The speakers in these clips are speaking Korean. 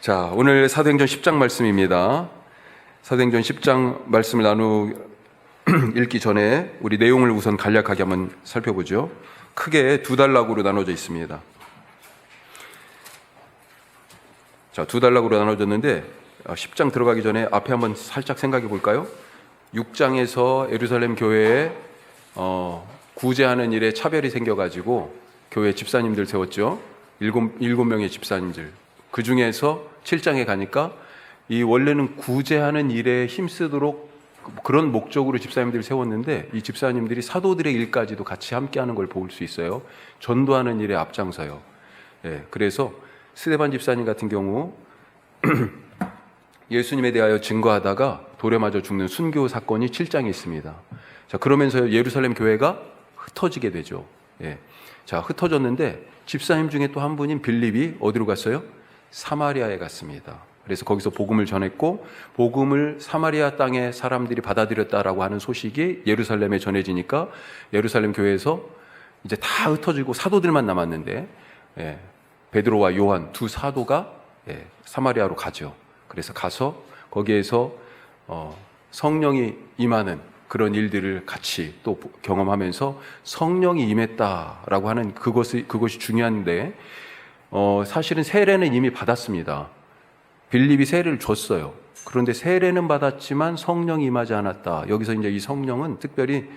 자, 오늘 사도행전 10장 말씀입니다. 사도행전 10장 말씀을 읽기 전에 우리 내용을 우선 간략하게 한번 살펴보죠. 크게 두 단락으로 나눠져 있습니다. 자, 두 단락으로 나눠졌는데 10장 들어가기 전에 앞에 한번 살짝 생각해 볼까요? 6장에서 예루살렘 교회에 구제하는 일에 차별이 생겨가지고 교회 집사님들 세웠죠. 일곱 명의 집사님들. 그 중에서 7장에 가니까 이 원래는 구제하는 일에 힘쓰도록 그런 목적으로 집사님들을 세웠는데 이 집사님들이 사도들의 일까지도 같이 함께하는 걸 볼 수 있어요. 전도하는 일에 앞장서요. 그래서 스데반 집사님 같은 경우 예수님에 대하여 증거하다가 돌에 맞아 죽는 순교 사건이 7장에 있습니다. 자, 그러면서 예루살렘 교회가 흩어지게 되죠. 자, 흩어졌는데 집사님 중에 또 한 분인 빌립이 어디로 갔어요? 사마리아에 갔습니다. 그래서 거기서 복음을 전했고 복음을 사마리아 땅의 사람들이 받아들였다라고 하는 소식이 예루살렘에 전해지니까 예루살렘 교회에서 이제 다 흩어지고 사도들만 남았는데 베드로와 요한 두 사도가 사마리아로 가죠. 그래서 가서 거기에서 성령이 임하는 그런 일들을 같이 또 경험하면서 성령이 임했다라고 하는 그것이 중요한데 사실은 세례는 이미 받았습니다. 빌립이 세례를 줬어요. 그런데 세례는 받았지만 성령이 임하지 않았다. 여기서 이제 이 성령은 특별히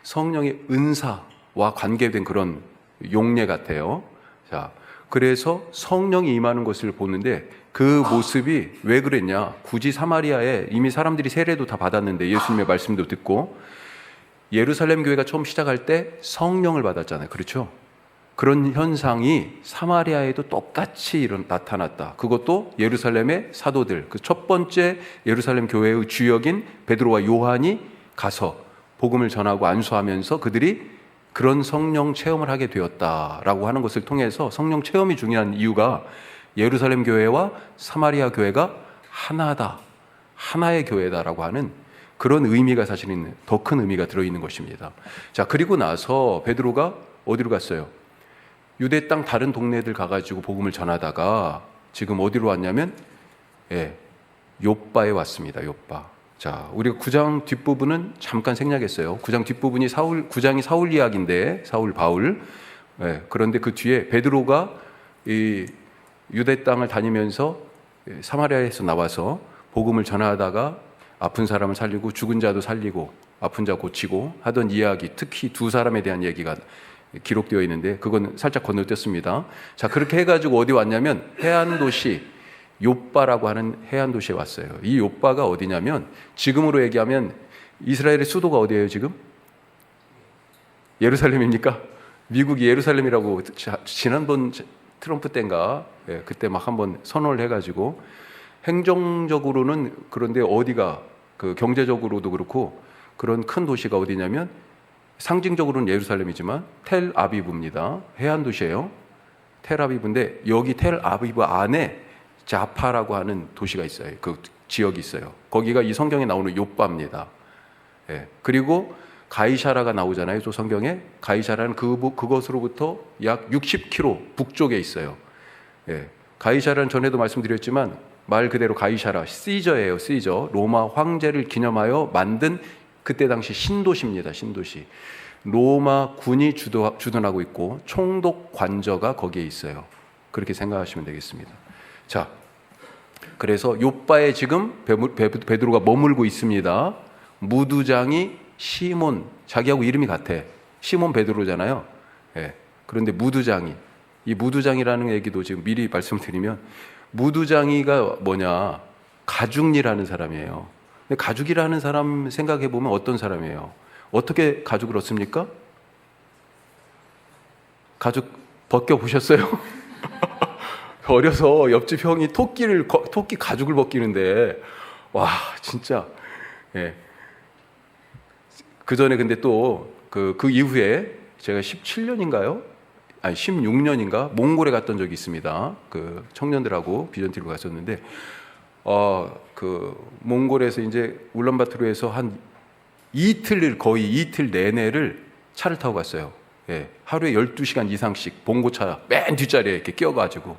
성령의 은사와 관계된 그런 용례 같아요. 자, 그래서 성령이 임하는 것을 보는데 그 모습이 왜 그랬냐? 굳이 사마리아에 이미 사람들이 세례도 다 받았는데 예수님의 말씀도 듣고 예루살렘 교회가 처음 시작할 때 성령을 받았잖아요. 그렇죠? 그런 현상이 사마리아에도 똑같이 나타났다. 그것도 예루살렘의 사도들, 그 첫 번째 예루살렘 교회의 주역인 베드로와 요한이 가서 복음을 전하고 안수하면서 그들이 그런 성령 체험을 하게 되었다라고 하는 것을 통해서 성령 체험이 중요한 이유가 예루살렘 교회와 사마리아 교회가 하나다, 하나의 교회다라고 하는 그런 의미가 사실은 더 큰 의미가 들어있는 것입니다. 자, 그리고 나서 베드로가 어디로 갔어요? 유대 땅 다른 동네들 가가지고 복음을 전하다가 지금 어디로 왔냐면 욥바에 왔습니다. 욥바. 자, 우리가 9장 뒷부분은 잠깐 생략했어요. 9장 뒷부분이 9장이 사울 이야기인데 사울 바울. 그런데 그 뒤에 베드로가 이 유대 땅을 다니면서 사마리아에서 나와서 복음을 전하다가 아픈 사람을 살리고 죽은 자도 살리고 아픈 자 고치고 하던 이야기, 특히 두 사람에 대한 얘기가 기록되어 있는데 그건 살짝 건너뛰었습니다. 자, 그렇게 해가지고 어디 왔냐면 해안 도시 욥바라고 하는 해안 도시에 왔어요. 이 욥바가 어디냐면 지금으로 얘기하면 이스라엘의 수도가 어디예요 지금? 예루살렘입니까? 미국이 예루살렘이라고 지난번 트럼프 때인가 그때 막 한번 선언을 해가지고 행정적으로는 그런데 어디가 그 경제적으로도 그렇고 그런 큰 도시가 어디냐면 상징적으로는 예루살렘이지만 텔아비브입니다. 해안 도시예요. 텔아비브인데 여기 텔아비브 안에 자파라고 하는 도시가 있어요. 그 지역이 있어요. 거기가 이 성경에 나오는 욥바입니다. 그리고 가이사라가 나오잖아요. 또 성경에 가이사라는 그것으로부터 약 60km 북쪽에 있어요. 가이사라는 전에도 말씀드렸지만 말 그대로 가이사라 시저예요. 시저 로마 황제를 기념하여 만든 그때 당시 신도시입니다. 신도시. 로마 군이 주둔하고 있고 총독 관저가 거기에 있어요. 그렇게 생각하시면 되겠습니다. 자, 그래서 욥바에 지금 베드로가 머물고 있습니다. 무두장이 시몬, 자기하고 이름이 같아. 시몬 베드로잖아요. 그런데 무두장이, 이 무두장이라는 얘기도 지금 미리 말씀드리면 무두장이가 뭐냐? 가죽일하는 사람이에요. 근데 가죽이라는 사람 생각해 보면 어떤 사람이에요? 어떻게 가죽을 얻습니까? 가죽 벗겨 보셨어요? 어려서 옆집 형이 토끼 가죽을 벗기는데 와 진짜 그 전에 근데 또 그 이후에 제가 17년인가요? 아니 16년인가 몽골에 갔던 적이 있습니다. 그 청년들하고 비전티로 갔었는데 그 몽골에서 이제 울란바토르에서 한 거의 이틀 내내를 차를 타고 갔어요. 하루에 12시간 이상씩 봉고차 맨 뒷자리에 이렇게 끼어가지고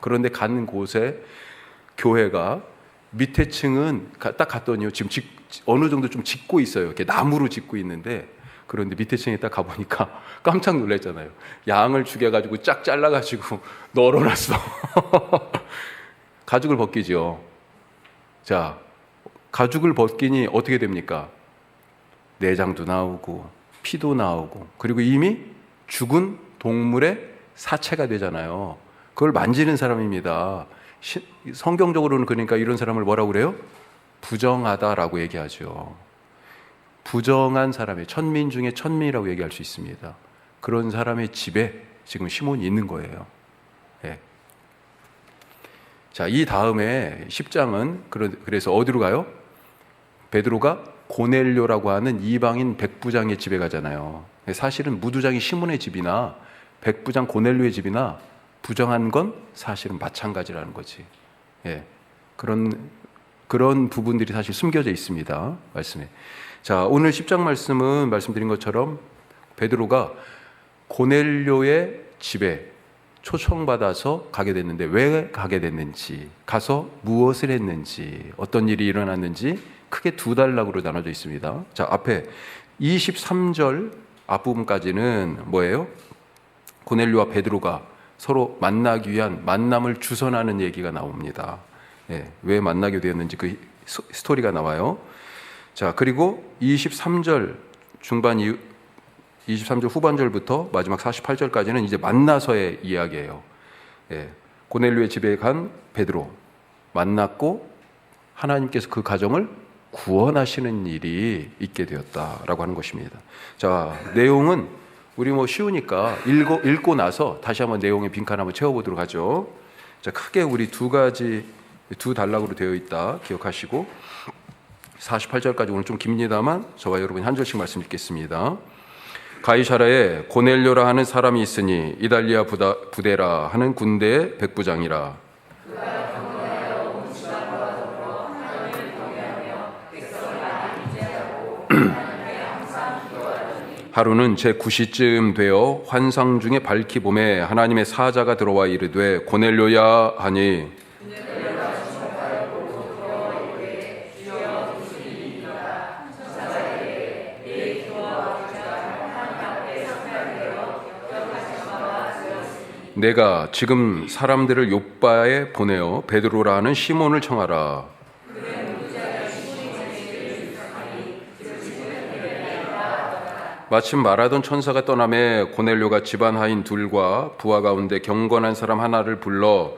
그런데 가는 곳에 교회가 밑에 층은 딱 갔더니요, 지금 어느 정도 좀 짓고 있어요. 이렇게 나무로 짓고 있는데, 그런데 밑에 층에 딱 가보니까 깜짝 놀랐잖아요. 양을 죽여가지고 쫙 잘라가지고 널어놨어. 가죽을 벗기죠. 자, 가죽을 벗기니 어떻게 됩니까? 내장도 나오고 피도 나오고, 그리고 이미 죽은 동물의 사체가 되잖아요. 그걸 만지는 사람입니다. 성경적으로는 그러니까 이런 사람을 뭐라고 그래요? 부정하다라고 얘기하죠. 부정한 사람의, 천민 중에 천민이라고 얘기할 수 있습니다. 그런 사람의 집에 지금 시몬이 있는 거예요. 예. 자, 이 다음에 10장은 그래서 어디로 가요? 베드로가 고넬료라고 하는 이방인 백부장의 집에 가잖아요. 사실은 무두장이 시몬의 집이나 백부장 고넬료의 집이나 부정한 건 사실은 마찬가지라는 거지. 예. 그런 부분들이 사실 숨겨져 있습니다. 말씀에. 자, 오늘 10장 말씀은 말씀드린 것처럼 베드로가 고넬료의 집에 초청받아서 가게 됐는데, 왜 가게 됐는지, 가서 무엇을 했는지, 어떤 일이 일어났는지 크게 두 단락으로 나눠져 있습니다. 자, 앞에 23절 앞부분까지는 뭐예요? 고넬료와 베드로가 서로 만나기 위한 만남을 주선하는 얘기가 나옵니다. 예, 왜 만나게 되었는지 그 스토리가 나와요. 자, 그리고 23절 중반 23절 후반절부터 마지막 48절까지는 이제 만나서의 이야기예요. 예, 고넬료의 집에 간 베드로 만났고 하나님께서 그 가정을 구원하시는 일이 있게 되었다라고 하는 것입니다. 자, 내용은 우리 쉬우니까 읽고 나서 다시 한번 내용의 빈칸 한번 채워보도록 하죠. 자, 크게 우리 두 단락으로 되어 있다 기억하시고, 48절까지 오늘 좀 깁니다만 저와 여러분이 한 절씩 말씀 읽겠습니다. 가이사라에 고넬료라 하는 사람이 있으니 이달리아 부대라 하는 군대의 백부장이라. 하루는 제9시쯤 되어 환상 중에 밝히 봄에 하나님의 사자가 들어와 이르되 고넬료야 하니, 내가 지금 사람들을 욥바에 보내어 베드로라 하는 시몬을 청하라. 마침 말하던 천사가 떠나매 고넬료가 집안 하인 둘과 부하 가운데 경건한 사람 하나를 불러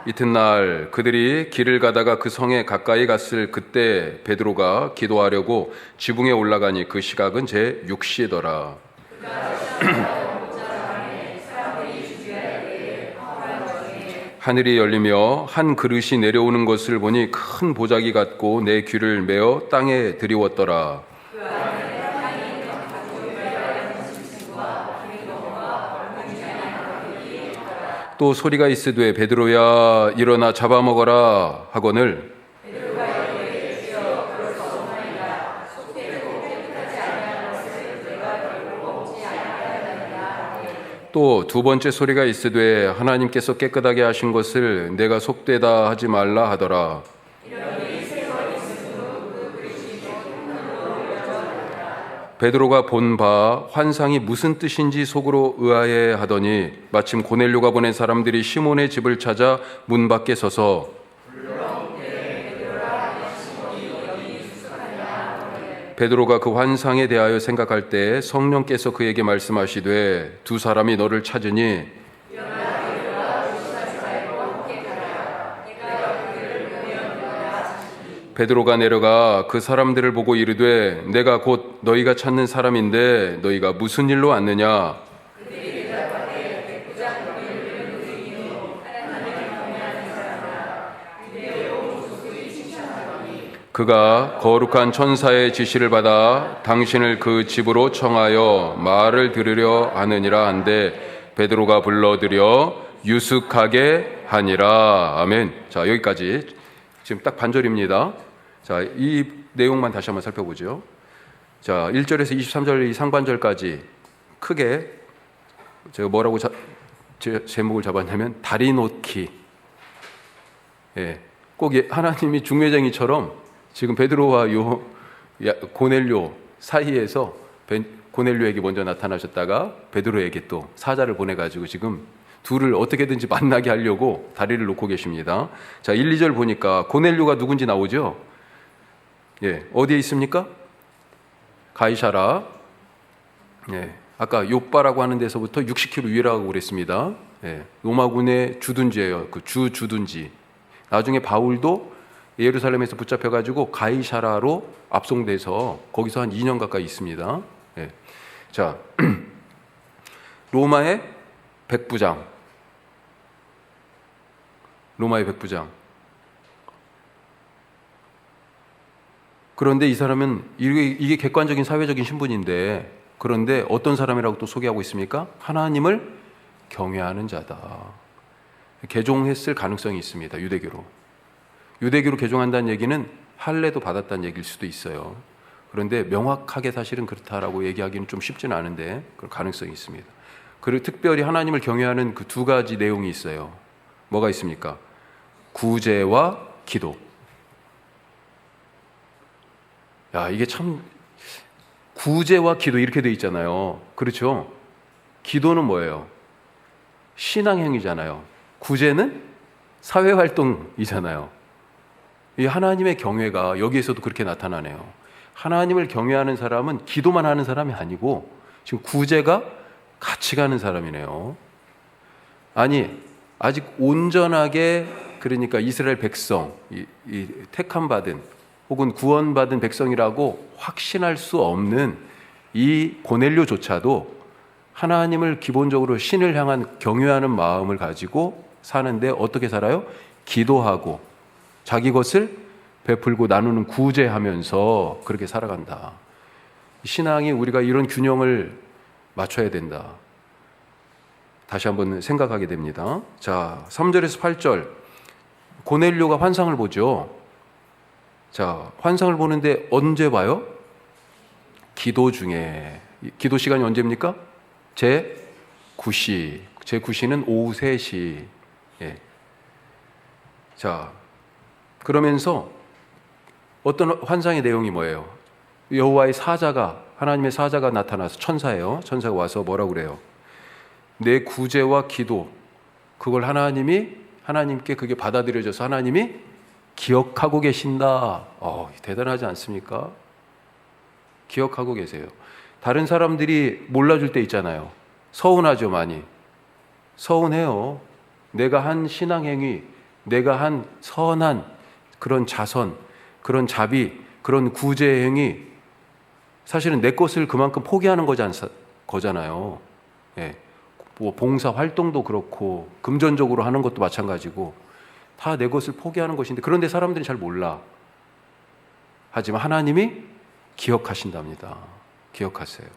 이튿날 그들이 길을 가다가 그 성에 가까이 갔을 그때 베드로가 기도하려고 지붕에 올라가니 그 시각은 제6시더라. 하늘이 열리며 한 그릇이 내려오는 것을 보니 큰 보자기 같고 내 귀를 메어 땅에 드리웠더라. 또 소리가 있으되 베드로야 일어나 잡아먹어라 하거늘 또 두 번째 소리가 있으되 하나님께서 깨끗하게 하신 것을 내가 속되다 하지 말라 하더라. 베드로가 본 바 환상이 무슨 뜻인지 속으로 의아해 하더니 마침 고넬료가 보낸 사람들이 시몬의 집을 찾아 문 밖에 서서 베드로가 그 환상에 대하여 생각할 때 성령께서 그에게 말씀하시되 두 사람이 너를 찾으니 베드로가 내려가 그 사람들을 보고 이르되 내가 곧 너희가 찾는 사람인데 너희가 무슨 일로 왔느냐. 그가 거룩한 천사의 지시를 받아 당신을 그 집으로 청하여 말을 들으려 하느니라 한데 베드로가 불러들여 유숙하게 하니라. 아멘. 자, 여기까지 지금 딱 반절입니다. 자, 이 내용만 다시 한번 살펴보죠. 자, 1절에서 23절 이 상반절까지 크게 제가 뭐라고 제목을 잡았냐면 다리 놓기. 예, 꼭 하나님이 중매쟁이처럼 지금 베드로와 고넬료 사이에서 고넬료에게 먼저 나타나셨다가 베드로에게 또 사자를 보내가지고 지금 둘을 어떻게든지 만나게 하려고 다리를 놓고 계십니다. 자, 1, 2절 보니까 고넬료가 누군지 나오죠? 예, 어디에 있습니까? 가이사라. 예, 아까 요빠라고 하는 데서부터 60km 위라고 그랬습니다. 예, 로마군의 주둔지예요. 그 주둔지. 나중에 바울도 예루살렘에서 붙잡혀가지고 가이사라로 압송돼서 거기서 한 2년 가까이 있습니다. 예. 자, 로마의 백부장. 그런데 이 사람은 이게 객관적인 사회적인 신분인데, 그런데 어떤 사람이라고 또 소개하고 있습니까? 하나님을 경외하는 자다. 개종했을 가능성이 있습니다. 유대교로 개종한다는 얘기는 할례도 받았다는 얘기일 수도 있어요. 그런데 명확하게 사실은 그렇다라고 얘기하기는 좀 쉽지는 않은데 그럴 가능성이 있습니다. 그리고 특별히 하나님을 경외하는 그 두 가지 내용이 있어요. 뭐가 있습니까? 구제와 기도. 야, 이게 참, 구제와 기도 이렇게 돼 있잖아요. 그렇죠? 기도는 뭐예요? 신앙행위잖아요. 구제는 사회활동이잖아요. 이 하나님의 경외가 여기에서도 그렇게 나타나네요. 하나님을 경외하는 사람은 기도만 하는 사람이 아니고 지금 구제가 같이 가는 사람이네요. 아니, 아직 온전하게, 그러니까 이스라엘 백성, 이 택함받은 혹은 구원받은 백성이라고 확신할 수 없는 이 고넬료조차도 하나님을 기본적으로 신을 향한 경외하는 마음을 가지고 사는데 어떻게 살아요? 기도하고 자기 것을 베풀고 나누는 구제하면서 그렇게 살아간다. 신앙이 우리가 이런 균형을 맞춰야 된다. 다시 한번 생각하게 됩니다. 자, 3절에서 8절. 고넬료가 환상을 보죠. 자, 환상을 보는데 언제 봐요? 기도 중에. 기도 시간이 언제입니까? 제9시. 제9시는 오후 3시. 예. 자, 그러면서 어떤 환상의 내용이 뭐예요? 여호와의 사자가, 하나님의 사자가 나타나서, 천사예요. 천사가 와서 뭐라고 그래요? 내 구제와 기도, 그걸 하나님께 그게 받아들여져서 하나님이 기억하고 계신다. 대단하지 않습니까? 기억하고 계세요. 다른 사람들이 몰라줄 때 있잖아요. 서운하죠, 많이. 서운해요. 내가 한 신앙행위, 내가 한 선한 그런 자선, 그런 자비, 그런 구제행위, 사실은 내 것을 그만큼 포기하는 거잖아요. 예. 뭐 봉사 활동도 그렇고 금전적으로 하는 것도 마찬가지고 다 내 것을 포기하는 것인데, 그런데 사람들이 잘 몰라. 하지만 하나님이 기억하신답니다. 기억하세요.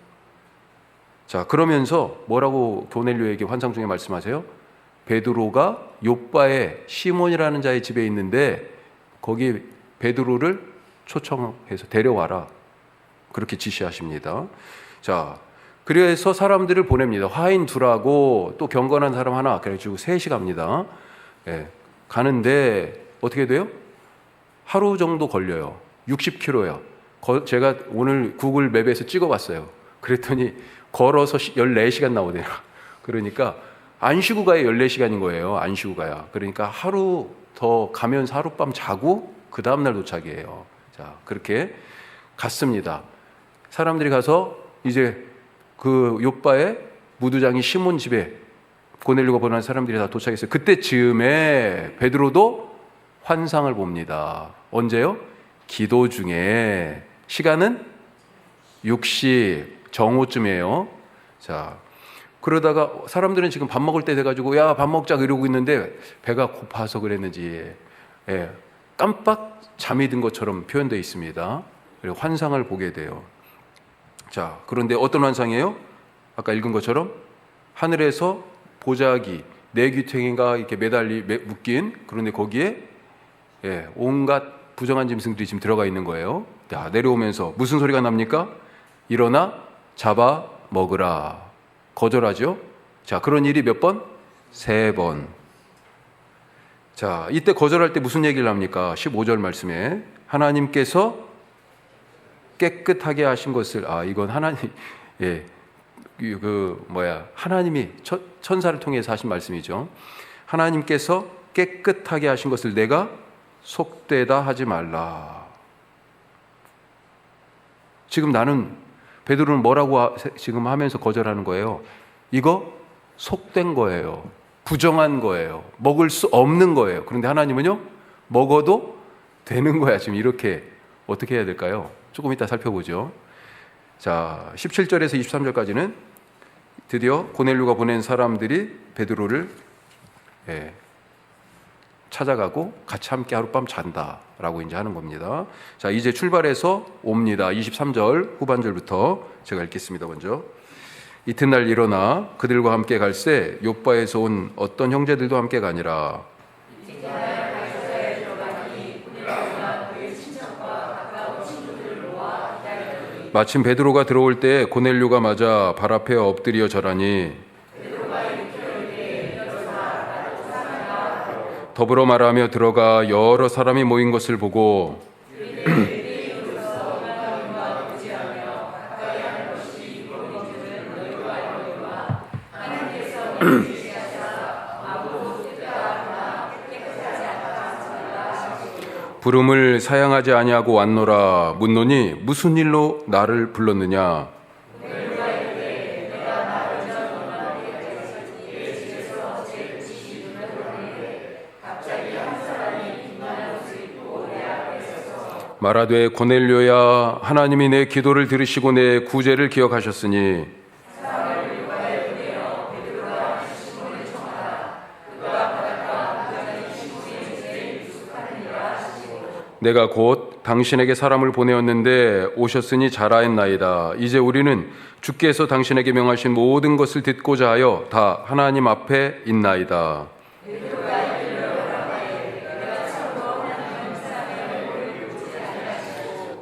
자, 그러면서 뭐라고 고넬료에게 환상 중에 말씀하세요? 베드로가 욥바의 시몬이라는 자의 집에 있는데 거기 베드로를 초청해서 데려와라. 그렇게 지시하십니다. 자, 그래서 사람들을 보냅니다. 화인 둘하고 또 경건한 사람 하나, 그래가지고 셋이 갑니다. 예, 가는데 어떻게 돼요? 하루 정도 걸려요. 60km요. 제가 오늘 구글 맵에서 찍어봤어요. 그랬더니 걸어서 14시간 나오네요. 그러니까 안 쉬고 가야 14시간인 거예요. 안 쉬고 가야. 그러니까 하루 더 가면서 하룻밤 자고 그 다음날 도착이에요. 자, 그렇게 갔습니다. 사람들이 가서 이제 그 욥바의 무두장이 시몬 집에 고넬료가 보내는 사람들이 다 도착했어요. 그때 즈음에 베드로도 환상을 봅니다. 언제요? 기도 중에. 시간은 6시 정오쯤이에요. 자, 그러다가 사람들은 지금 밥 먹을 때 돼가지고 야, 밥 먹자 이러고 있는데 배가 고파서 그랬는지 깜빡 잠이 든 것처럼 표현되어 있습니다. 그리고 환상을 보게 돼요. 자, 그런데 어떤 환상이에요? 아까 읽은 것처럼 하늘에서 보자기, 내귀퉁이가 이렇게 묶인, 그런데 거기에 온갖 부정한 짐승들이 지금 들어가 있는 거예요. 자, 내려오면서 무슨 소리가 납니까? 일어나 잡아 먹으라. 거절하죠. 자, 그런 일이 몇 번? 3번. 자, 이때 거절할 때 무슨 얘기를 합니까? 15절 말씀에 하나님께서 깨끗하게 하신 것을, 이건 하나님, 하나님이 천사를 통해서 하신 말씀이죠. 하나님께서 깨끗하게 하신 것을 내가 속되다 하지 말라. 지금 베드로는 뭐라고 지금 하면서 거절하는 거예요? 이거 속된 거예요. 부정한 거예요. 먹을 수 없는 거예요. 그런데 하나님은요, 먹어도 되는 거야. 지금 이렇게 어떻게 해야 될까요? 조금 이따 살펴보죠. 자, 17절에서 23절까지는 드디어 고넬료가 보낸 사람들이 베드로를 찾아가고 같이 함께 하룻밤 잔다라고 이제 하는 겁니다. 자, 이제 출발해서 옵니다. 23절 후반절부터 제가 읽겠습니다. 먼저. 이튿날 일어나 그들과 함께 갈새 욥바에서 온 어떤 형제들도 함께 가니라. 마침 베드로가 들어올 때 고넬료가 맞아 발 앞에 엎드려 절하니 더불어 말하며 들어가 여러 사람이 모인 것을 보고 부름을 사양하지 아니하고 왔노라. 묻노니 무슨 일로 나를 불렀느냐? 말하되 고넬료야, 하나님이 내 기도를 들으시고 내 구제를 기억하셨으니 내가 곧 당신에게 사람을 보내었는데 오셨으니 잘하였나이다. 이제 우리는 주께서 당신에게 명하신 모든 것을 듣고자 하여 다 하나님 앞에 있나이다.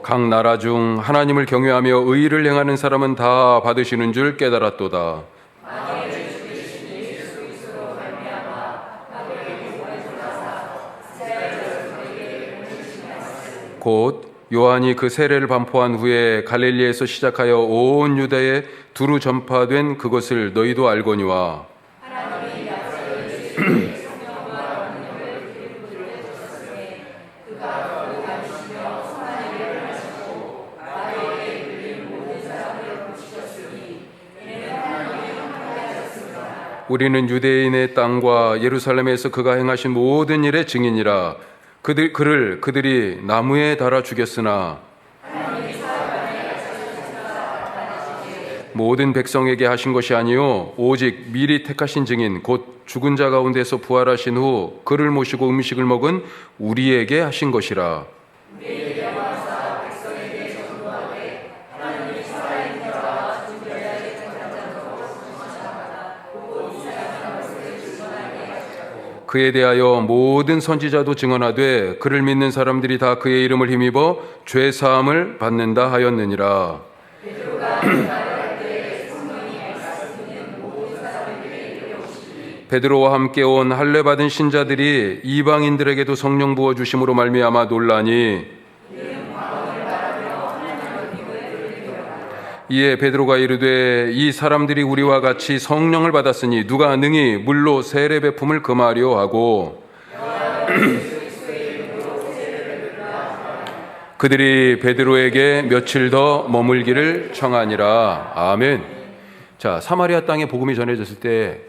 각 나라 중 하나님을 경외하며 의를 행하는 사람은 다 받으시는 줄 깨달았도다. 곧 요한이 그 세례를 반포한 후에 갈릴리에서 시작하여 온 유다에 두루 전파된 그것을 너희도 알거니와 우리는 유대인의 땅과 예루살렘에서 그가 행하신 모든 일의 증인이라. 그들이 나무에 달아 죽였으나 모든 백성에게 하신 것이 아니요 오직 미리 택하신 증인 곧 죽은 자 가운데서 부활하신 후 그를 모시고 음식을 먹은 우리에게 하신 것이라. 그에 대하여 모든 선지자도 증언하되 그를 믿는 사람들이 다 그의 이름을 힘입어 죄 사함을 받는다 하였느니라. 베드로와 함께 온 할례 받은 신자들이 이방인들에게도 성령 부어 주심으로 말미암아 놀라니 이에 베드로가 이르되 이 사람들이 우리와 같이 성령을 받았으니 누가 능히 물로 세례 베품을 금하려 하고 그들이 베드로에게 며칠 더 머물기를 청하니라. 아멘. 자, 사마리아 땅에 복음이 전해졌을 때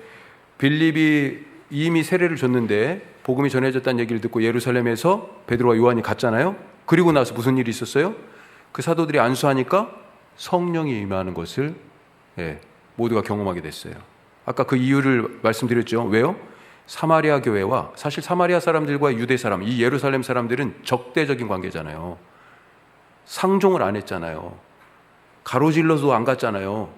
빌립이 이미 세례를 줬는데 복음이 전해졌다는 얘기를 듣고 예루살렘에서 베드로와 요한이 갔잖아요. 그리고 나서 무슨 일이 있었어요? 그 사도들이 안수하니까 성령이 임하는 것을 모두가 경험하게 됐어요. 아까 그 이유를 말씀드렸죠. 왜요? 사마리아 교회와 사실 사마리아 사람들과 유대 사람, 이 예루살렘 사람들은 적대적인 관계잖아요. 상종을 안 했잖아요. 가로질러도 안 갔잖아요.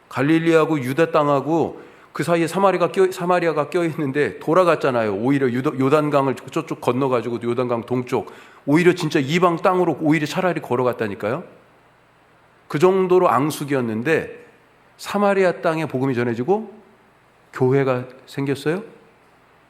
갈릴리하고 유다 땅하고 그 사이에 사마리아가 껴있는데 돌아갔잖아요. 오히려 요단강을 저쪽 건너가지고 요단강 동쪽 오히려 진짜 이방 땅으로 오히려 차라리 걸어갔다니까요. 그 정도로 앙숙이었는데 사마리아 땅에 복음이 전해지고 교회가 생겼어요?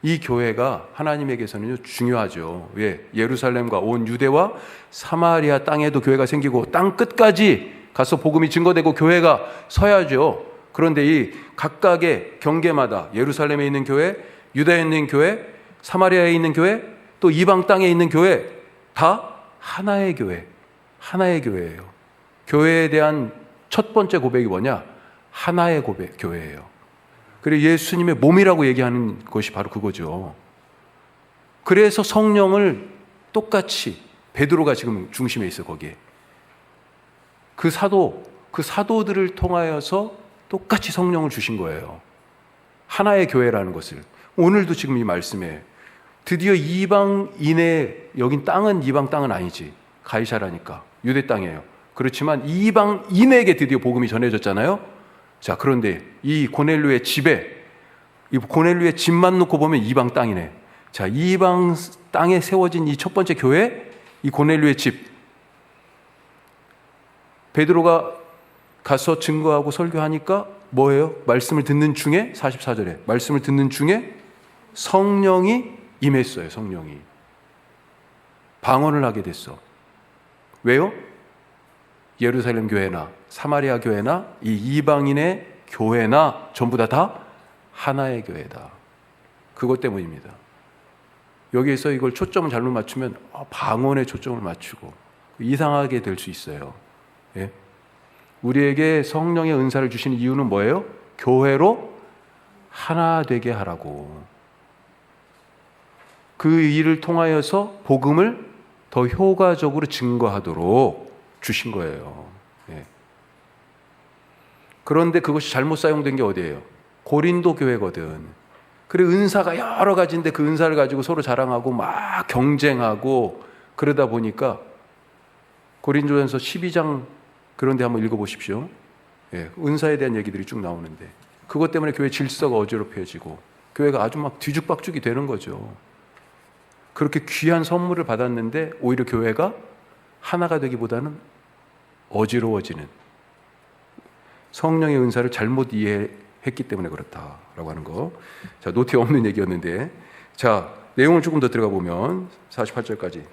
이 교회가 하나님에게서는 중요하죠. 왜? 예루살렘과 온 유대와 사마리아 땅에도 교회가 생기고 땅 끝까지 가서 복음이 증거되고 교회가 서야죠. 그런데 이 각각의 경계마다 예루살렘에 있는 교회, 유다에 있는 교회, 사마리아에 있는 교회, 또 이방 땅에 있는 교회 다 하나의 교회, 하나의 교회예요. 교회에 대한 첫 번째 고백이 뭐냐? 하나의 교회예요. 그리고 예수님의 몸이라고 얘기하는 것이 바로 그거죠. 그래서 성령을 똑같이 베드로가 지금 중심에 있어 거기에. 그 사도들을 통하여서 똑같이 성령을 주신 거예요. 하나의 교회라는 것을. 오늘도 지금 이 말씀에 드디어 이방인의 여긴 땅은 이방 땅은 아니지. 가이사라니까 유대 땅이에요. 그렇지만 이방인에게 드디어 복음이 전해졌잖아요. 자, 그런데 이 고넬료의 집에 이 고넬료의 집만 놓고 보면 이방 땅이네. 자, 이방 땅에 세워진 이 첫 번째 교회, 이 고넬료의 집. 베드로가 가서 증거하고 설교하니까 뭐예요? 말씀을 듣는 중에 44절에 말씀을 듣는 중에 성령이 임했어요. 성령이 방언을 하게 됐어. 왜요? 예루살렘 교회나 사마리아 교회나 이 이방인의 교회나 전부 다 하나의 교회다. 그것 때문입니다. 여기에서 이걸 초점을 잘못 맞추면 방언에 초점을 맞추고 이상하게 될 수 있어요. 예? 우리에게 성령의 은사를 주시는 이유는 뭐예요? 교회로 하나 되게 하라고. 그 일을 통하여서 복음을 더 효과적으로 증거하도록 주신 거예요. 예. 그런데 그것이 잘못 사용된 게 어디예요? 고린도 교회거든. 그래, 은사가 여러 가지인데 그 은사를 가지고 서로 자랑하고 막 경쟁하고 그러다 보니까 고린도전서 12장 그런데 한번 읽어보십시오. 예, 은사에 대한 얘기들이 쭉 나오는데 그것 때문에 교회 질서가 어지럽혀지고 교회가 아주 막 뒤죽박죽이 되는 거죠. 그렇게 귀한 선물을 받았는데 오히려 교회가 하나가 되기보다는 어지러워지는, 성령의 은사를 잘못 이해했기 때문에 그렇다라고 하는 거. 자, 노트에 없는 얘기였는데, 자, 내용을 조금 더 들어가 보면 48절까지.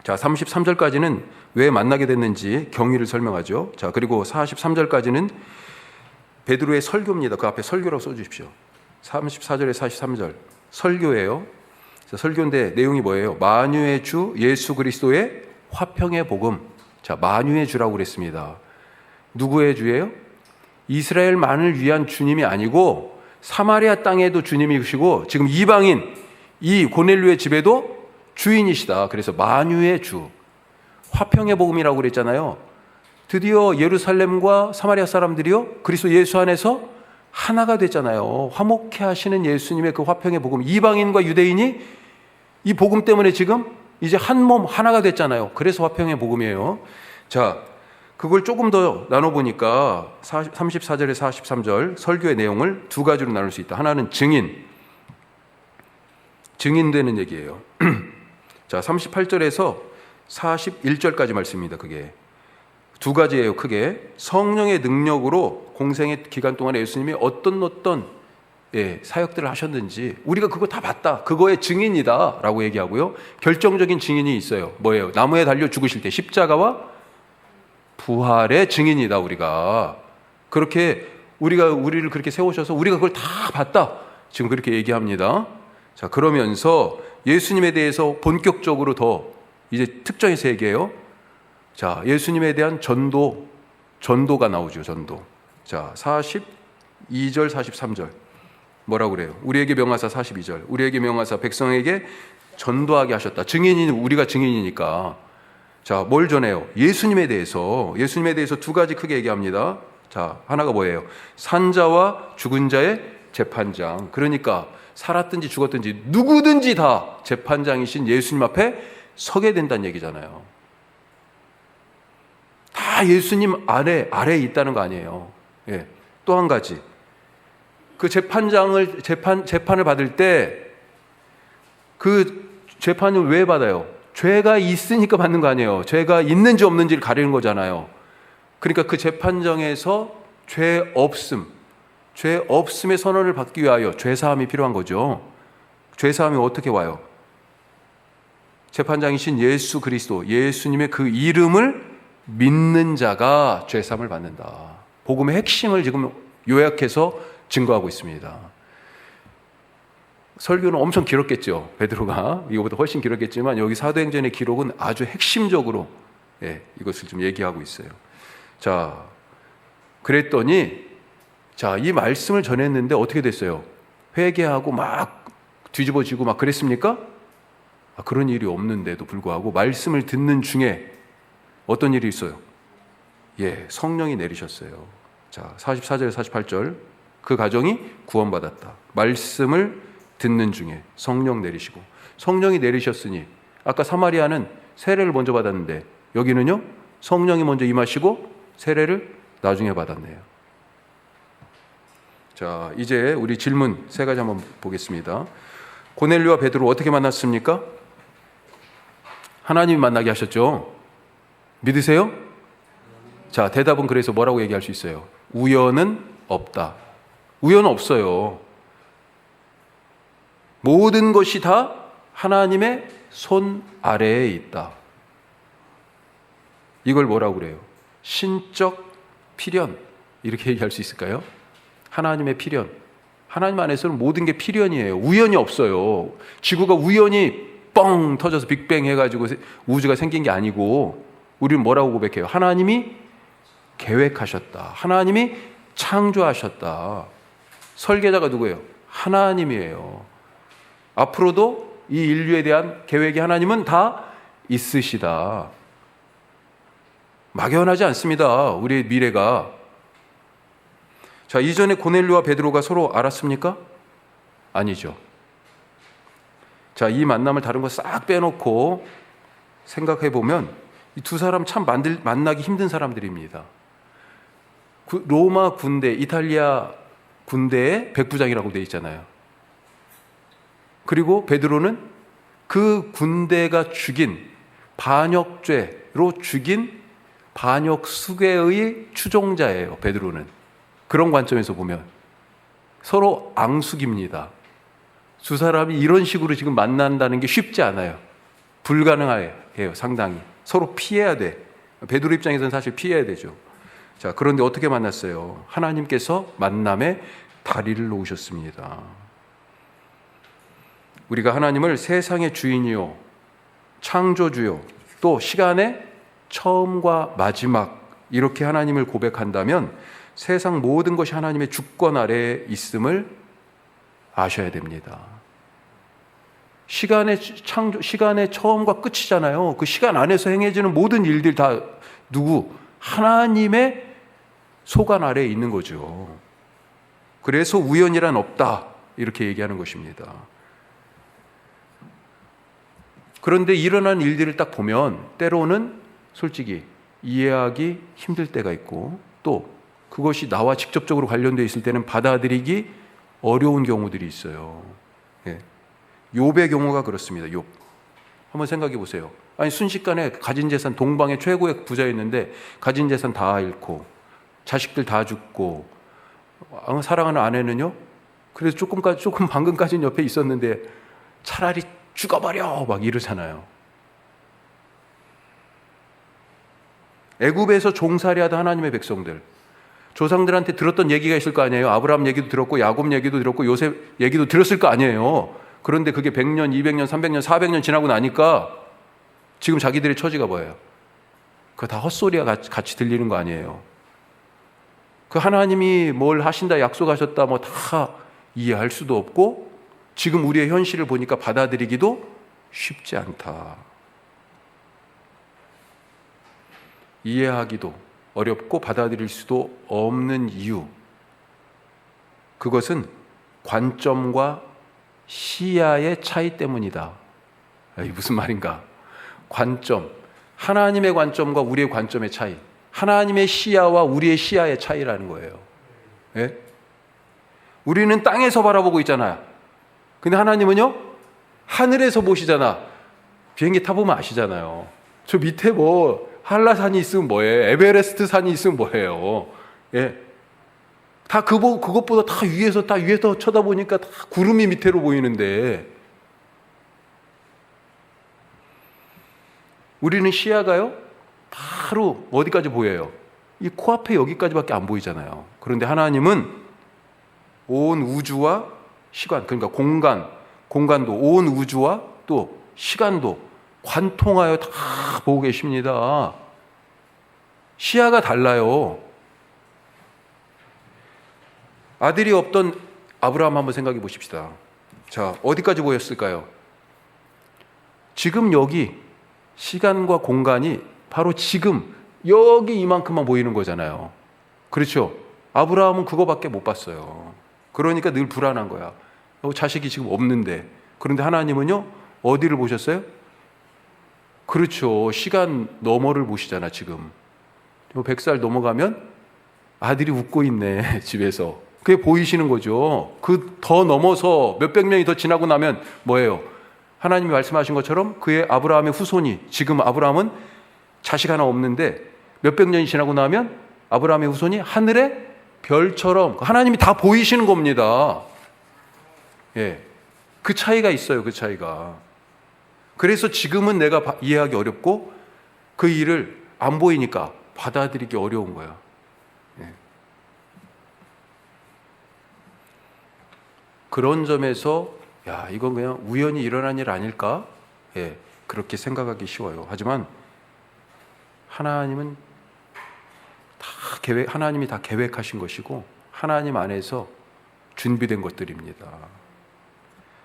자, 33절까지는 왜 만나게 됐는지 경위를 설명하죠. 자, 그리고 43절까지는 베드로의 설교입니다. 그 앞에 설교라고 써주십시오. 34절에 43절 설교예요. 자, 설교인데 내용이 뭐예요? 만유의 주 예수 그리스도의 화평의 복음. 자, 만유의 주라고 그랬습니다. 누구의 주예요? 이스라엘만을 위한 주님이 아니고 사마리아 땅에도 주님이시고 지금 이방인 이 고넬료의 집에도 주인이시다. 그래서 만유의 주, 화평의 복음이라고 그랬잖아요. 드디어 예루살렘과 사마리아 사람들이요 그리스도 예수 안에서 하나가 됐잖아요. 화목해 하시는 예수님의 그 화평의 복음, 이방인과 유대인이 이 복음 때문에 지금 이제 한 몸 하나가 됐잖아요. 그래서 화평의 복음이에요. 자, 그걸 조금 더 나눠보니까 34절에 43절 설교의 내용을 두 가지로 나눌 수 있다. 하나는 증인되는 얘기예요. 자, 38절에서 41절까지 말씀입니다. 그게 두 가지예요. 크게 성령의 능력으로 공생의 기간 동안에 예수님이 어떤 사역들을 하셨는지 우리가 그거 다 봤다. 그거의 증인이다 라고 얘기하고요. 결정적인 증인이 있어요. 뭐예요? 나무에 달려 죽으실 때 십자가와 부활의 증인이다. 우리가 그렇게 우리를 그렇게 세우셔서 우리가 그걸 다 봤다. 지금 그렇게 얘기합니다. 자, 그러면서 예수님에 대해서 본격적으로 더 이제 특정해서 얘기해요. 자, 예수님에 대한 전도가 나오죠. 전도. 자, 42절 43절 뭐라고 그래요? 우리에게 명하사 42절 우리에게 명하사 백성에게 전도하게 하셨다. 증인이 우리가 증인이니까. 자, 뭘 전해요? 예수님에 대해서 두 가지 크게 얘기합니다. 자, 하나가 뭐예요? 산자와 죽은 자의 재판장. 그러니까 살았든지 죽었든지 누구든지 다 재판장이신 예수님 앞에 서게 된다는 얘기잖아요. 다 예수님 아래에 있다는 거 아니에요. 예. 또 한 가지. 그 재판을 받을 때 그 재판을 왜 받아요? 죄가 있으니까 받는 거 아니에요. 죄가 있는지 없는지를 가리는 거잖아요. 그러니까 그 재판정에서 죄 없음의 선언을 받기 위하여 죄사함이 필요한 거죠. 죄사함이 어떻게 와요? 재판장이신 예수 그리스도, 예수님의 그 이름을 믿는 자가 죄사함을 받는다. 복음의 핵심을 지금 요약해서 증거하고 있습니다. 설교는 엄청 길었겠죠. 베드로가 이거보다 훨씬 길었겠지만 여기 사도행전의 기록은 아주 핵심적으로 이것을 좀 얘기하고 있어요. 자, 그랬더니 이 말씀을 전했는데 어떻게 됐어요? 회개하고 막 뒤집어지고 막 그랬습니까? 그런 일이 없는데도 불구하고 말씀을 듣는 중에 어떤 일이 있어요? 성령이 내리셨어요. 자, 44절 48절 그 가정이 구원받았다. 말씀을 듣는 중에 성령 내리시고, 성령이 내리셨으니 아까 사마리아는 세례를 먼저 받았는데 여기는요 성령이 먼저 임하시고 세례를 나중에 받았네요. 자, 이제 우리 질문 세 가지 한번 보겠습니다. 고넬료와 베드로 어떻게 만났습니까? 하나님이 만나게 하셨죠. 믿으세요? 자, 대답은 그래서 뭐라고 얘기할 수 있어요? 우연은 없다. 우연은 없어요. 모든 것이 다 하나님의 손 아래에 있다. 이걸 뭐라고 그래요? 신적 필연, 이렇게 얘기할 수 있을까요? 하나님의 필연. 하나님 안에서는 모든 게 필연이에요. 우연이 없어요. 지구가 우연히 뻥 터져서 빅뱅 해가지고 우주가 생긴 게 아니고, 우리는 뭐라고 고백해요? 하나님이 계획하셨다. 하나님이 창조하셨다. 설계자가 누구예요? 하나님이에요. 앞으로도 이 인류에 대한 계획이 하나님은 다 있으시다. 막연하지 않습니다. 우리의 미래가. 자, 이전에 고넬료와 베드로가 서로 알았습니까? 아니죠. 자, 이 만남을 다른 거 싹 빼놓고 생각해 보면 이 두 사람 참 만나기 힘든 사람들입니다. 로마 군대, 이탈리아 군대의 백부장이라고 되어 있잖아요. 그리고 베드로는 그 군대가 죽인, 반역죄로 죽인 반역 수괴의 추종자예요. 베드로는. 그런 관점에서 보면 서로 앙숙입니다. 두 사람이 이런 식으로 지금 만난다는 게 쉽지 않아요. 불가능해요. 상당히. 서로 피해야 돼. 베드로 입장에서는 사실 피해야 되죠. 자, 그런데 어떻게 만났어요? 하나님께서 만남의 다리를 놓으셨습니다. 우리가 하나님을 세상의 주인이요, 창조주요, 또 시간의 처음과 마지막, 이렇게 하나님을 고백한다면 세상 모든 것이 하나님의 주권 아래에 있음을 아셔야 됩니다. 시간의 처음과 끝이잖아요. 그 시간 안에서 행해지는 모든 일들 다 누구? 하나님의 소관 아래에 있는 거죠. 그래서 우연이란 없다, 이렇게 얘기하는 것입니다. 그런데 일어난 일들을 딱 보면 때로는 솔직히 이해하기 힘들 때가 있고, 또 그것이 나와 직접적으로 관련되어 있을 때는 받아들이기 어려운 경우들이 있어요. 욥의 경우가 그렇습니다. 욥. 한번 생각해 보세요. 아니, 순식간에 가진 재산, 동방의 최고의 부자였는데 가진 재산 다 잃고 자식들 다 죽고, 사랑하는 아내는요, 그래서 조금 방금까지는 옆에 있었는데 차라리 죽어버려 막 이러잖아요. 애굽에서 종살이하던 하나님의 백성들, 조상들한테 들었던 얘기가 있을 거 아니에요. 아브라함 얘기도 들었고 야곱 얘기도 들었고 요셉 얘기도 들었을 거 아니에요. 그런데 그게 100년, 200년, 300년, 400년 지나고 나니까 지금 자기들의 처지가 뭐예요? 그거 다 헛소리가 같이 들리는 거 아니에요. 그 하나님이 뭘 하신다, 약속하셨다, 뭐 다 이해할 수도 없고, 지금 우리의 현실을 보니까 받아들이기도 쉽지 않다. 이해하기도 어렵고 받아들일 수도 없는 이유, 그것은 관점과 시야의 차이 때문이다. 이게 무슨 말인가? 관점, 하나님의 관점과 우리의 관점의 차이, 하나님의 시야와 우리의 시야의 차이라는 거예요. 예? 우리는 땅에서 바라보고 있잖아요. 근데 하나님은요, 하늘에서 보시잖아. 비행기 타보면 아시잖아요. 저 밑에 뭐 한라산이 있으면 뭐예요? 에베레스트 산이 있으면 뭐예요? 예. 다 그것보다 다 위에서 쳐다보니까 다 구름이 밑으로 보이는데, 우리는 시야가요, 바로 어디까지 보여요? 이 코앞에 여기까지밖에 안 보이잖아요. 그런데 하나님은 온 우주와 시간, 그러니까 공간도, 온 우주와 또 시간도 관통하여 다 보고 계십니다. 시야가 달라요. 아들이 없던 아브라함 한번 생각해 보십시다. 자, 어디까지 보였을까요? 지금 여기 시간과 공간이 바로 지금 여기 이만큼만 보이는 거잖아요. 그렇죠? 아브라함은 그거밖에 못 봤어요. 그러니까 늘 불안한 거야. 자식이 지금 없는데. 그런데 하나님은요, 어디를 보셨어요? 그렇죠. 시간 너머를 보시잖아, 지금. 100살 넘어가면 아들이 웃고 있네, 집에서. 그게 보이시는 거죠. 그 더 넘어서 몇백 년이 더 지나고 나면 뭐예요? 하나님이 말씀하신 것처럼 그의 아브라함의 후손이, 지금 아브라함은 자식 하나 없는데 몇백 년이 지나고 나면 아브라함의 후손이 하늘의 별처럼, 하나님이 다 보이시는 겁니다. 예. 그 차이가 있어요, 그 차이가. 그래서 지금은 내가 이해하기 어렵고 그 일을 안 보이니까 받아들이기 어려운 거야. 예. 그런 점에서 야, 이건 그냥 우연히 일어난 일 아닐까? 예, 그렇게 생각하기 쉬워요. 하지만 하나님은 하나님이 다 계획하신 것이고 하나님 안에서 준비된 것들입니다.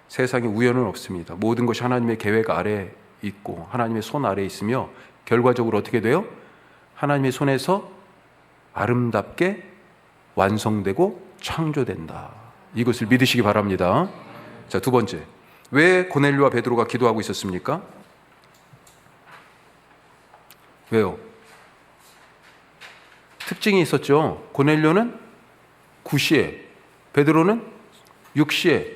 세상에 우연은 없습니다. 모든 것이 하나님의 계획 아래 있고 하나님의 손 아래 있으며 결과적으로 어떻게 돼요? 하나님의 손에서 아름답게 완성되고 창조된다. 이것을 믿으시기 바랍니다. 자, 두 번째. 왜 고넬료와 베드로가 기도하고 있었습니까? 왜요? 특징이 있었죠. 고넬료는 9시에, 베드로는 6시에.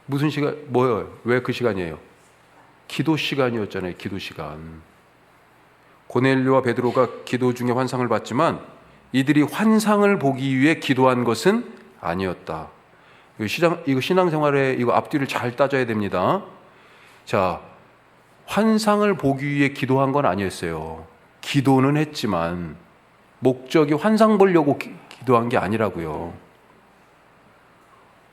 무슨 시간, 뭐예요? 왜 그 시간이에요? 기도 시간이었잖아요. 기도 시간. 고넬료와 베드로가 기도 중에 환상을 봤지만 이들이 환상을 보기 위해 기도한 것은 아니었다. 이거 신앙생활에 이거 앞뒤를 잘 따져야 됩니다. 자, 환상을 보기 위해 기도한 건 아니었어요. 기도는 했지만 목적이 환상 보려고 기도한 게 아니라고요.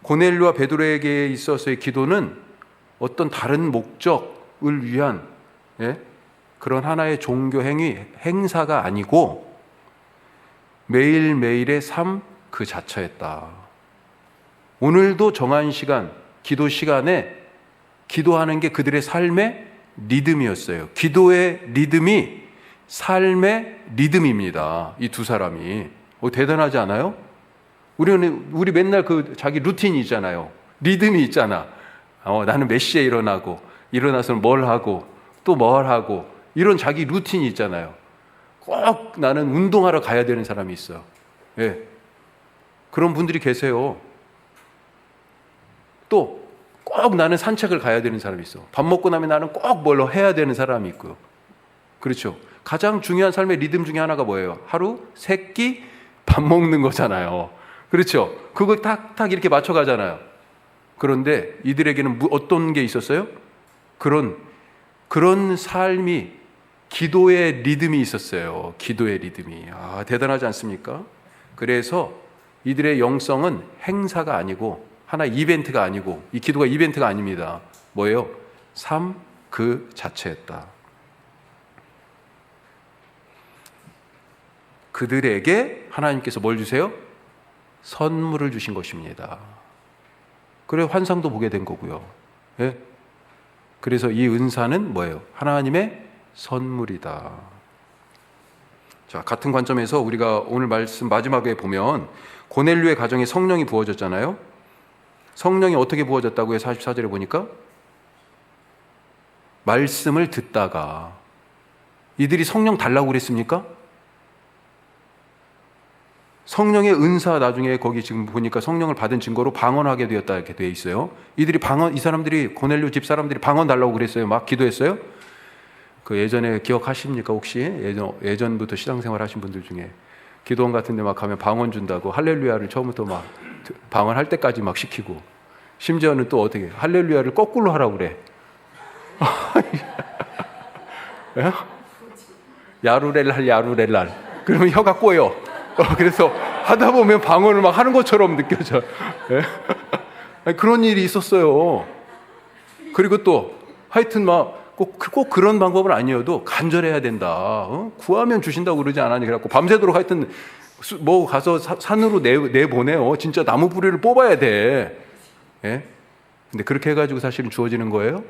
고넬료와 베드로에게 있어서의 기도는 어떤 다른 목적을 위한 그런 하나의 종교 행사가 아니고 매일매일의 삶 그 자체였다. 오늘도 정한 시간, 기도 시간에 기도하는 게 그들의 삶의 리듬이었어요. 기도의 리듬이 삶의 리듬입니다. 이 두 사람이. 대단하지 않아요? 우리 맨날 그 자기 루틴이 있잖아요. 리듬이 있잖아. 나는 몇 시에 일어나서 뭘 하고, 또 뭘 하고, 이런 자기 루틴이 있잖아요. 꼭 나는 운동하러 가야 되는 사람이 있어. 예. 그런 분들이 계세요. 또 꼭 나는 산책을 가야 되는 사람이 있어. 밥 먹고 나면 나는 꼭 뭘 해야 되는 사람이 있고요. 그렇죠. 가장 중요한 삶의 리듬 중에 하나가 뭐예요? 하루 세 끼 밥 먹는 거잖아요. 그렇죠. 그거 딱 이렇게 맞춰가잖아요. 그런데 이들에게는 어떤 게 있었어요? 그런 삶이, 기도의 리듬이 있었어요. 기도의 리듬이. 대단하지 않습니까? 그래서 이들의 영성은 행사가 아니고 하나 이벤트가 아니고, 이 기도가 이벤트가 아닙니다. 뭐예요? 삶 그 자체였다. 그들에게 하나님께서 뭘 주세요? 선물을 주신 것입니다. 그래 환상도 보게 된 거고요. 예? 그래서 이 은사는 뭐예요? 하나님의 선물이다. 자, 같은 관점에서 우리가 오늘 말씀 마지막에 보면 고넬료의 가정에 성령이 부어졌잖아요. 성령이 어떻게 부어졌다고요? 44절에 보니까 말씀을 듣다가. 이들이 성령 달라고 그랬습니까? 성령의 은사, 나중에 거기 지금 보니까 성령을 받은 증거로 방언하게 되었다 이렇게 되어 있어요. 이 사람들이, 고넬료 집 사람들이 방언 달라고 그랬어요. 막 기도했어요. 그 예전에 기억하십니까? 혹시 예전부터 신앙생활 하신 분들 중에 기도원 같은 데 막 가면 방언 준다고 할렐루야를 처음부터 막 방언할 때까지 막 시키고, 심지어는 또 어떻게 할렐루야를 거꾸로 하라고 그래. 예? 야루렐랄 야루렐랄. 그러면 혀가 꼬여. 그래서 하다 보면 방언을 막 하는 것처럼 느껴져. 예? 아니, 그런 일이 있었어요. 그리고 또 하여튼 막 꼭 그런 방법은 아니어도 간절해야 된다. 구하면 주신다고 그러지 않았니? 그래갖고 밤새도록 하여튼 뭐 가서 산으로 내보내요. 진짜 나무 뿌리를 뽑아야 돼. 예? 근데 그렇게 해가지고 사실은 주어지는 거예요?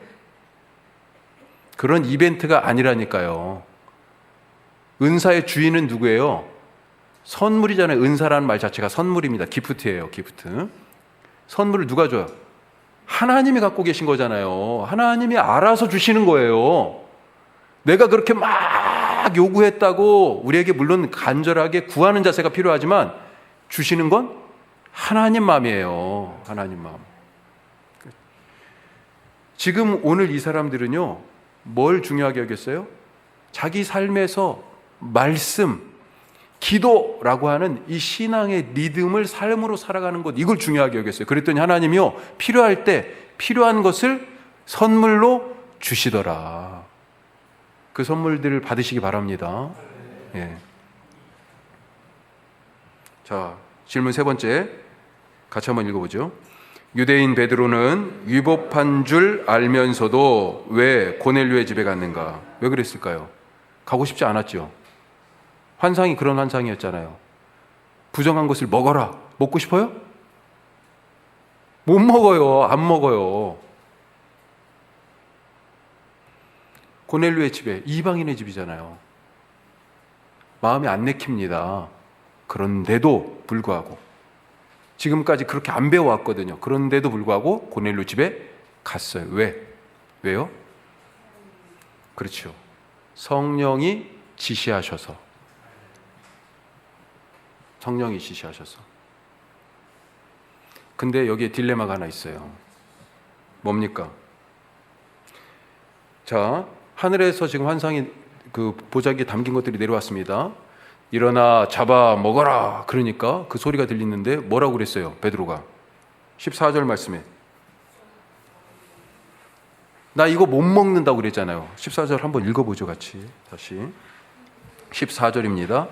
그런 이벤트가 아니라니까요. 은사의 주인은 누구예요? 선물이잖아요. 은사라는 말 자체가 선물입니다. 기프트예요. 기프트. 선물을 누가 줘요? 하나님이 갖고 계신 거잖아요. 하나님이 알아서 주시는 거예요. 내가 그렇게 막 요구했다고 우리에게 물론 간절하게 구하는 자세가 필요하지만 주시는 건 하나님 마음이에요. 하나님 마음. 지금 오늘 이 사람들은요, 뭘 중요하게 여겼어요? 자기 삶에서 말씀, 기도라고 하는 이 신앙의 리듬을 삶으로 살아가는 것, 이걸 중요하게 여겼어요. 그랬더니 하나님이요, 필요할 때 필요한 것을 선물로 주시더라. 그 선물들을 받으시기 바랍니다. 예. 자, 질문 세 번째 같이 한번 읽어보죠. 유대인 베드로는 위법한 줄 알면서도 왜 고넬료의 집에 갔는가? 왜 그랬을까요? 가고 싶지 않았죠. 환상이 그런 환상이었잖아요. 부정한 것을 먹어라. 먹고 싶어요? 못 먹어요. 안 먹어요. 고넬료의 집에, 이방인의 집이잖아요. 마음이 안 내킵니다. 그런데도 불구하고 지금까지 그렇게 안 배워왔거든요. 그런데도 불구하고 고넬료 집에 갔어요. 왜요? 그렇죠. 성령이 지시하셔서. 성령이 지시하셔서. 근데 여기에 딜레마가 하나 있어요. 뭡니까? 자, 하늘에서 지금 환상이 그 보자기에 담긴 것들이 내려왔습니다. 일어나 잡아 먹어라. 그러니까 그 소리가 들리는데 뭐라고 그랬어요? 베드로가 14절 말씀에 나 이거 못 먹는다고 그랬잖아요. 14절 한번 읽어보죠. 같이 다시 14절입니다.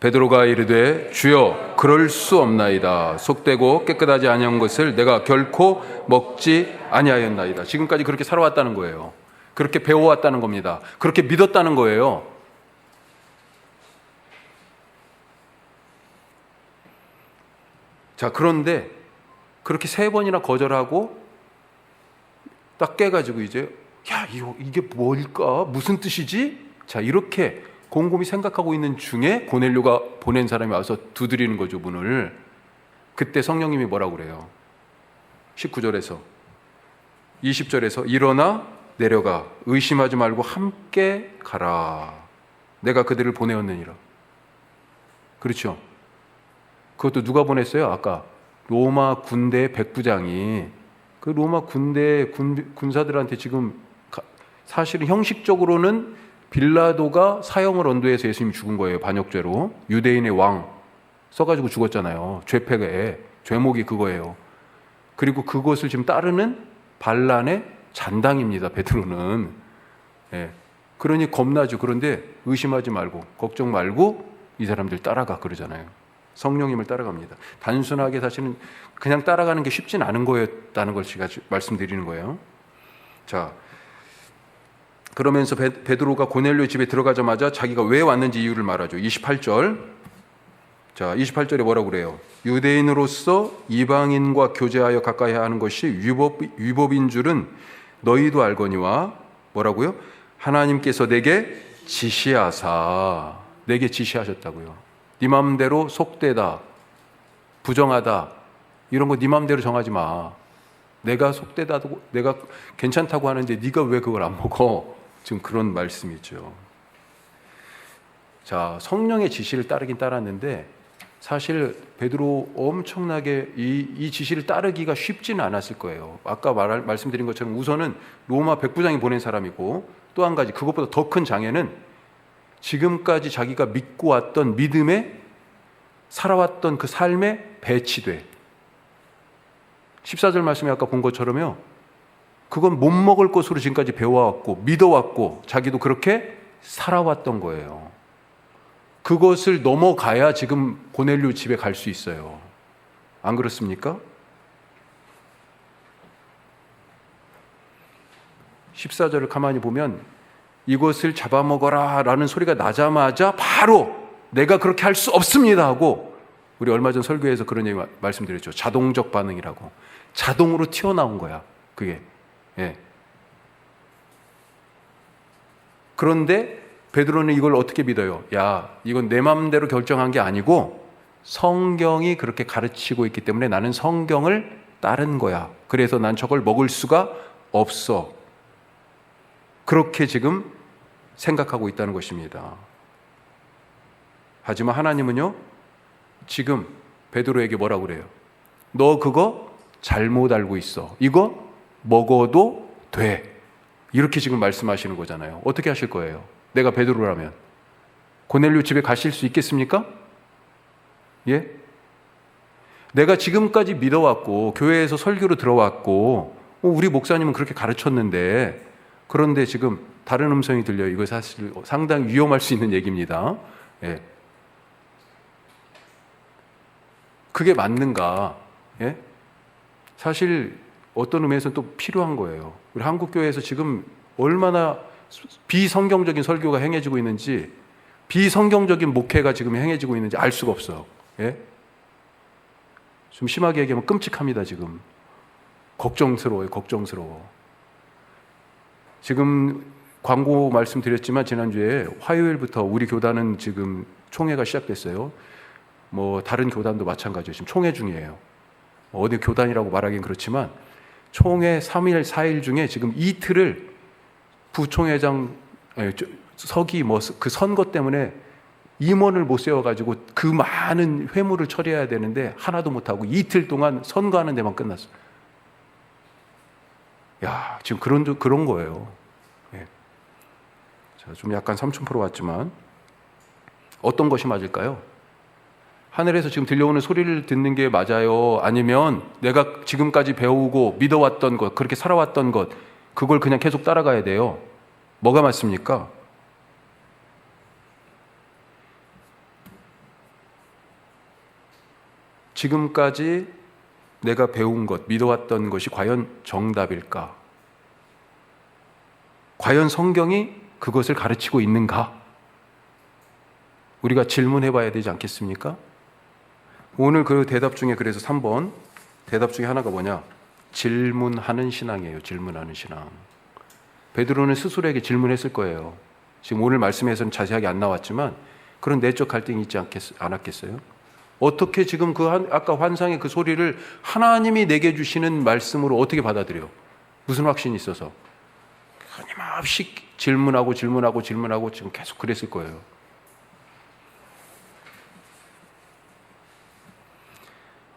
베드로가 이르되 주여 그럴 수 없나이다. 속되고 깨끗하지 아니한 것을 내가 결코 먹지 아니하였나이다. 지금까지 그렇게 살아왔다는 거예요. 그렇게 배워왔다는 겁니다. 그렇게 믿었다는 거예요. 자, 그런데 그렇게 3번이나 거절하고 딱 깨가지고 이제 야, 이게 뭘까? 무슨 뜻이지? 자, 이렇게 곰곰이 생각하고 있는 중에 고넬료가 보낸 사람이 와서 두드리는 거죠, 문을. 그때 성령님이 뭐라고 그래요? 19절에서 20절에서 일어나 내려가 의심하지 말고 함께 가라. 내가 그들을 보내었느니라. 그렇죠? 그것도 누가 보냈어요? 아까 로마 군대 백부장이 그 로마 군대 군사들한테 지금 사실은 형식적으로는 빌라도가 사형을 언도해서 예수님이 죽은 거예요. 반역죄로. 유대인의 왕 써가지고 죽었잖아요. 죄패에 죄목이 그거예요. 그리고 그것을 지금 따르는 반란의 잔당입니다. 베드로는. 예. 그러니 겁나죠. 그런데 의심하지 말고 걱정 말고 이 사람들 따라가 그러잖아요. 성령님을 따라갑니다. 단순하게 사실은 그냥 따라가는 게 쉽진 않은 거였다는 걸 제가 말씀드리는 거예요. 자, 그러면서 베드로가 고넬료 집에 들어가자마자 자기가 왜 왔는지 이유를 말하죠. 28절. 자, 28절에 뭐라고 그래요? 유대인으로서 이방인과 교제하여 가까이 하는 것이 위법인 줄은 너희도 알거니와 뭐라고요? 하나님께서 내게 지시하사. 내게 지시하셨다고요. 네 마음대로 속되다, 부정하다 이런 거 네 마음대로 정하지 마. 내가 속되다고 내가 괜찮다고 하는데 네가 왜 그걸 안 먹어? 지금 그런 말씀이죠. 자, 성령의 지시를 따르긴 따랐는데 사실 베드로 엄청나게 이 지시를 따르기가 쉽지는 않았을 거예요. 아까 말씀드린 것처럼 우선은 로마 백부장이 보낸 사람이고 또 한 가지 그것보다 더 큰 장애는 지금까지 자기가 믿고 왔던 믿음에 살아왔던 그 삶에 배치돼. 14절 말씀에 아까 본 것처럼요. 그건 못 먹을 것으로 지금까지 배워왔고 믿어왔고 자기도 그렇게 살아왔던 거예요. 그것을 넘어가야 지금 고넬료 집에 갈 수 있어요. 안 그렇습니까? 14절을 가만히 보면 이것을 잡아먹어라 라는 소리가 나자마자 바로 내가 그렇게 할 수 없습니다 하고, 우리 얼마 전 설교에서 그런 얘기 말씀드렸죠. 자동적 반응이라고. 자동으로 튀어나온 거야 그게. 예. 그런데 베드로는 이걸 어떻게 믿어요? 야, 이건 내 마음대로 결정한 게 아니고 성경이 그렇게 가르치고 있기 때문에 나는 성경을 따른 거야. 그래서 난 저걸 먹을 수가 없어. 그렇게 지금 생각하고 있다는 것입니다. 하지만 하나님은요, 지금 베드로에게 뭐라고 그래요? 너 그거 잘못 알고 있어. 이거 먹어도 돼. 이렇게 지금 말씀하시는 거잖아요. 어떻게 하실 거예요? 내가 베드로라면 고넬료 집에 가실 수 있겠습니까? 예? 내가 지금까지 믿어왔고 교회에서 설교로 들어왔고 우리 목사님은 그렇게 가르쳤는데, 그런데 지금 다른 음성이 들려요. 이거 사실 상당히 위험할 수 있는 얘기입니다. 예. 그게 맞는가? 예? 사실 어떤 의미에서는 또 필요한 거예요. 우리 한국교회에서 지금 얼마나 비성경적인 설교가 행해지고 있는지, 비성경적인 목회가 지금 행해지고 있는지 알 수가 없어. 예? 좀 심하게 얘기하면 끔찍합니다. 지금 걱정스러워요. 걱정스러워. 지금 광고 말씀드렸지만 지난주에 화요일부터 우리 교단은 지금 총회가 시작됐어요. 뭐 다른 교단도 마찬가지예요. 지금 총회 중이에요. 어디 교단이라고 말하긴 그렇지만 총회 3일, 4일 중에 지금 이틀을 부총회장 서기 뭐 그 선거 때문에 임원을 못 세워가지고 그 많은 회무를 처리해야 되는데 하나도 못하고 이틀 동안 선거하는 데만 끝났어요. 야, 지금 그런 거예요. 예. 자, 좀 약간 삼천포로 왔지만 어떤 것이 맞을까요? 하늘에서 지금 들려오는 소리를 듣는 게 맞아요? 아니면 내가 지금까지 배우고 믿어왔던 것, 그렇게 살아왔던 것, 그걸 그냥 계속 따라가야 돼요? 뭐가 맞습니까? 지금까지 내가 배운 것, 믿어왔던 것이 과연 정답일까? 과연 성경이 그것을 가르치고 있는가? 우리가 질문해 봐야 되지 않겠습니까? 오늘 그 대답 중에 그래서 3번 대답 중에 하나가 뭐냐? 질문하는 신앙이에요. 질문하는 신앙. 베드로는 스스로에게 질문했을 거예요. 지금 오늘 말씀에서는 자세하게 안 나왔지만 그런 내적 갈등이 있지 않았겠어요? 어떻게 지금 아까 환상의 그 소리를 하나님이 내게 주시는 말씀으로 어떻게 받아들여? 무슨 확신이 있어서? 끊임없이 질문하고 지금 계속 그랬을 거예요.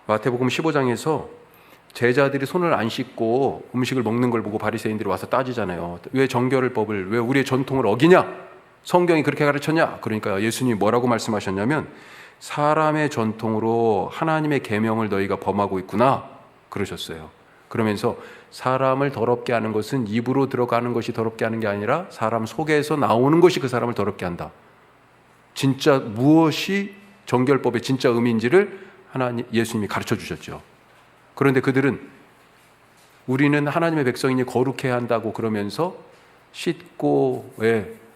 마태복음 15장에서 제자들이 손을 안 씻고 음식을 먹는 걸 보고 바리새인들이 와서 따지잖아요. 왜 정결법을, 왜 우리의 전통을 어기냐? 성경이 그렇게 가르쳤냐? 그러니까 예수님이 뭐라고 말씀하셨냐면 사람의 전통으로 하나님의 계명을 너희가 범하고 있구나 그러셨어요. 그러면서 사람을 더럽게 하는 것은 입으로 들어가는 것이 더럽게 하는 게 아니라 사람 속에서 나오는 것이 그 사람을 더럽게 한다. 진짜 무엇이 정결법의 진짜 의미인지를 예수님이 가르쳐 주셨죠. 그런데 그들은 우리는 하나님의 백성이니 거룩해야 한다고 그러면서 씻고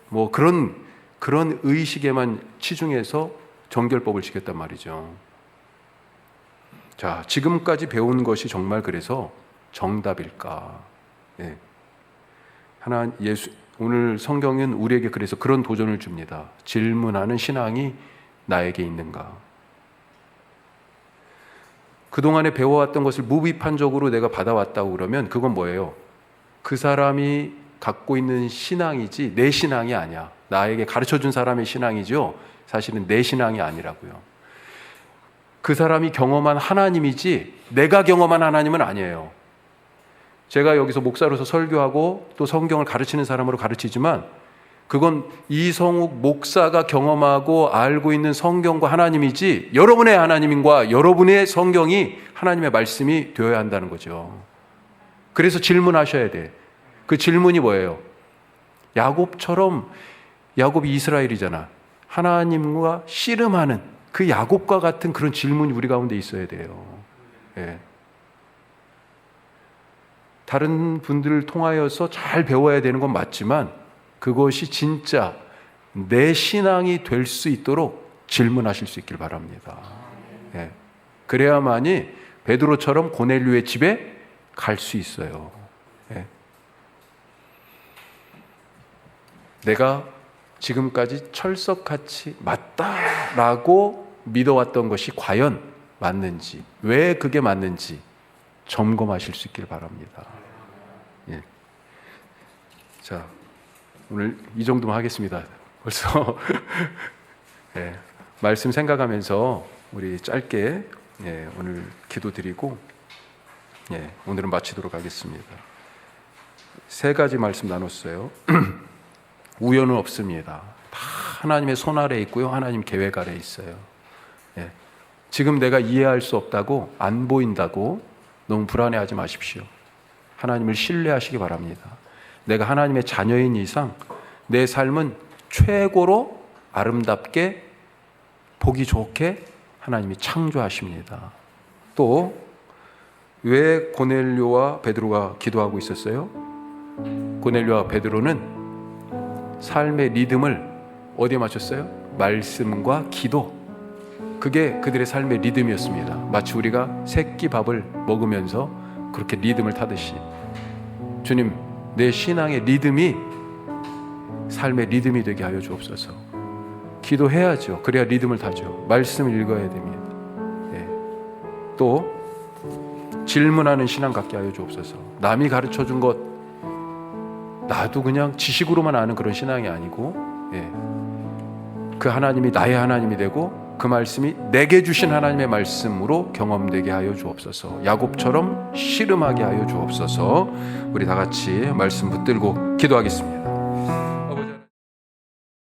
뭐 그런 의식에만 치중해서 정결법을 지켰단 말이죠. 자, 지금까지 배운 것이 정말 그래서 정답일까? 예. 오늘 성경은 우리에게 그래서 그런 도전을 줍니다. 질문하는 신앙이 나에게 있는가? 그동안에 배워왔던 것을 무비판적으로 내가 받아왔다고 그러면 그건 뭐예요? 그 사람이 갖고 있는 신앙이지 내 신앙이 아니야. 나에게 가르쳐준 사람의 신앙이죠. 사실은 내 신앙이 아니라고요. 그 사람이 경험한 하나님이지 내가 경험한 하나님은 아니에요. 제가 여기서 목사로서 설교하고 또 성경을 가르치는 사람으로 가르치지만 그건 이성욱 목사가 경험하고 알고 있는 성경과 하나님이지 여러분의 하나님과 여러분의 성경이 하나님의 말씀이 되어야 한다는 거죠. 그래서 질문하셔야 돼. 그 질문이 뭐예요? 야곱처럼 야곱이 이스라엘이잖아. 하나님과 씨름하는 그 야곱과 같은 그런 질문이 우리 가운데 있어야 돼요. 예. 다른 분들을 통하여서 잘 배워야 되는 건 맞지만 그것이 진짜 내 신앙이 될 수 있도록 질문하실 수 있길 바랍니다. 예. 그래야만이 베드로처럼 고넬료의 집에 갈 수 있어요. 예. 내가 지금까지 철석같이 맞다라고 믿어왔던 것이 과연 맞는지, 왜 그게 맞는지 점검하실 수 있길 바랍니다. 예. 자, 오늘 이 정도만 하겠습니다. 벌써 예, 말씀 생각하면서 우리 짧게 오늘 기도드리고 오늘은 마치도록 하겠습니다. 세 가지 말씀 나눴어요. 우연은 없습니다. 다 하나님의 손 아래 있고요, 하나님 계획 아래 있어요. 지금 내가 이해할 수 없다고, 안 보인다고 너무 불안해하지 마십시오. 하나님을 신뢰하시기 바랍니다. 내가 하나님의 자녀인 이상 내 삶은 최고로 아름답게 보기 좋게 하나님이 창조하십니다. 또 왜 고넬료와 베드로가 기도하고 있었어요? 고넬료와 베드로는 삶의 리듬을 어디에 맞췄어요? 말씀과 기도. 그게 그들의 삶의 리듬이었습니다. 마치 우리가 새끼밥을 먹으면서 그렇게 리듬을 타듯이, 주님, 내 신앙의 리듬이 삶의 리듬이 되게 하여 주옵소서. 기도해야죠. 그래야 리듬을 타죠. 말씀을 읽어야 됩니다. 또 질문하는 신앙 갖게 하여 주옵소서. 남이 가르쳐준 것 나도 그냥 지식으로만 아는 그런 신앙이 아니고 그 하나님이 나의 하나님이 되고 그 말씀이 내게 주신 하나님의 말씀으로 경험되게 하여 주옵소서. 야곱처럼 씨름하게 하여 주옵소서. 우리 다 같이 말씀 붙들고 기도하겠습니다.